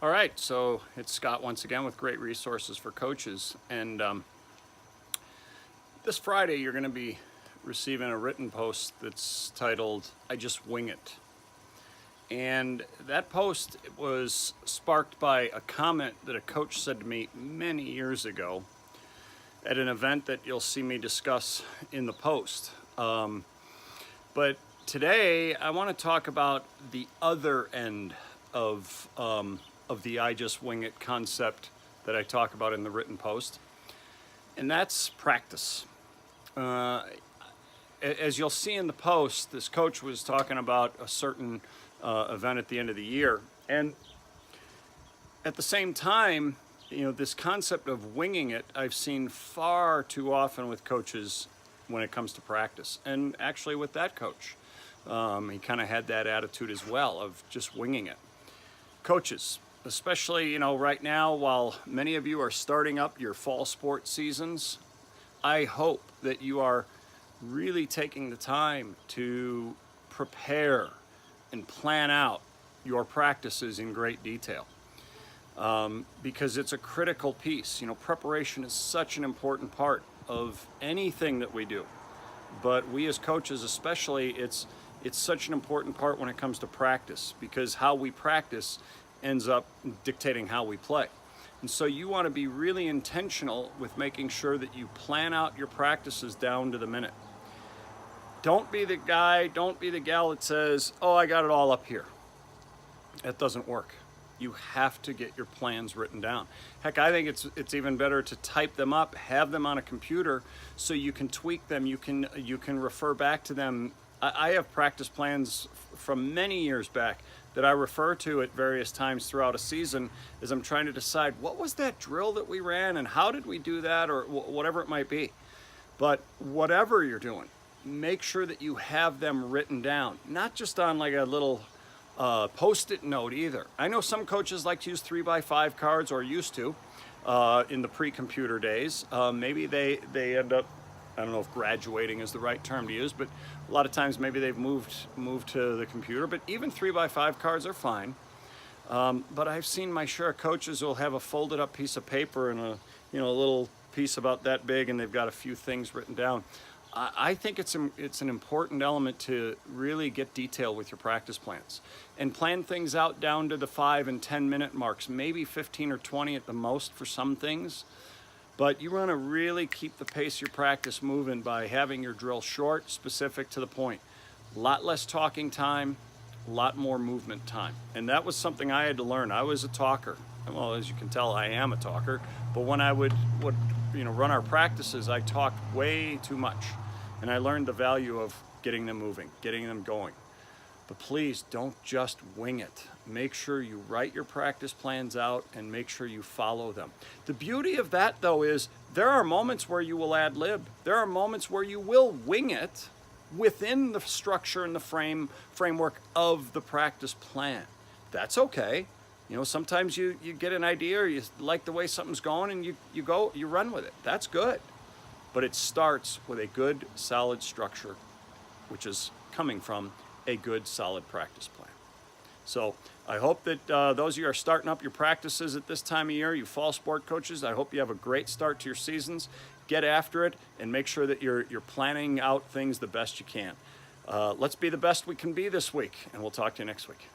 All right, so it's Scott once again with great resources for coaches. And this Friday, you're going to be receiving a written post that's titled, I Just Wing It. And that post was sparked by a comment that a coach said to me many years ago at an event that you'll see me discuss in the post. But today, I want to talk about the other end of the I Just Wing It concept that I talk about in the written post, and that's practice. As you'll see in the post, this coach was talking about a certain event at the end of the year, and at the same time, this concept of winging it, I've seen far too often with coaches when it comes to practice, and actually with that coach. He kind of had that attitude as well of just winging it. Coaches, especially, right now, while many of you are starting up your fall sports seasons, I hope that you are really taking the time to prepare and plan out your practices in great detail. Because it's a critical piece. Preparation is such an important part of anything that we do. But we as coaches especially, it's such an important part when it comes to practice, because how we practice ends up dictating how we play. And so you want to be really intentional with making sure that you plan out your practices down to the minute. Don't be the guy, don't be the gal that says, oh, I got it all up here. That doesn't work. You have to get your plans written down. Heck, I think it's even better to type them up, have them on a computer so you can tweak them, you can refer back to them. I have practice plans from many years back that I refer to at various times throughout a season as I'm trying to decide what was that drill that we ran and how did we do that, or whatever it might be. But whatever you're doing, make sure that you have them written down, not just on like a little post-it note either. I know some coaches like to use 3x5 cards, or used to in the pre-computer days. Maybe they end up, I don't know if graduating is the right term to use, but a lot of times maybe they've moved to the computer. But even 3x5 cards are fine. But I've seen my share of coaches who will have a folded up piece of paper and a little piece about that big, and they've got a few things written down. I think it's an important element to really get detail with your practice plans and plan things out down to the 5 and 10 minute marks, maybe 15 or 20 at the most for some things. But you want to really keep the pace of your practice moving by having your drill short, specific, to the point. A lot less talking time, a lot more movement time. And that was something I had to learn. I was a talker. Well, as you can tell, I am a talker. But when I would run our practices, I talked way too much. And I learned the value of getting them moving, getting them going. But please don't just wing it. Make sure you write your practice plans out and make sure you follow them. The beauty of that, though, is there are moments where you will ad lib. There are moments where you will wing it within the structure and the framework of the practice plan. That's okay. Sometimes you get an idea, or you like the way something's going, and you run with it. That's good. But it starts with a good, solid structure, which is coming from a good, solid practice plan. So I hope that those of you who are starting up your practices at this time of year, you fall sport coaches, I hope you have a great start to your seasons. Get after it and make sure that you're planning out things the best you can. Let's be the best we can be this week, and we'll talk to you next week.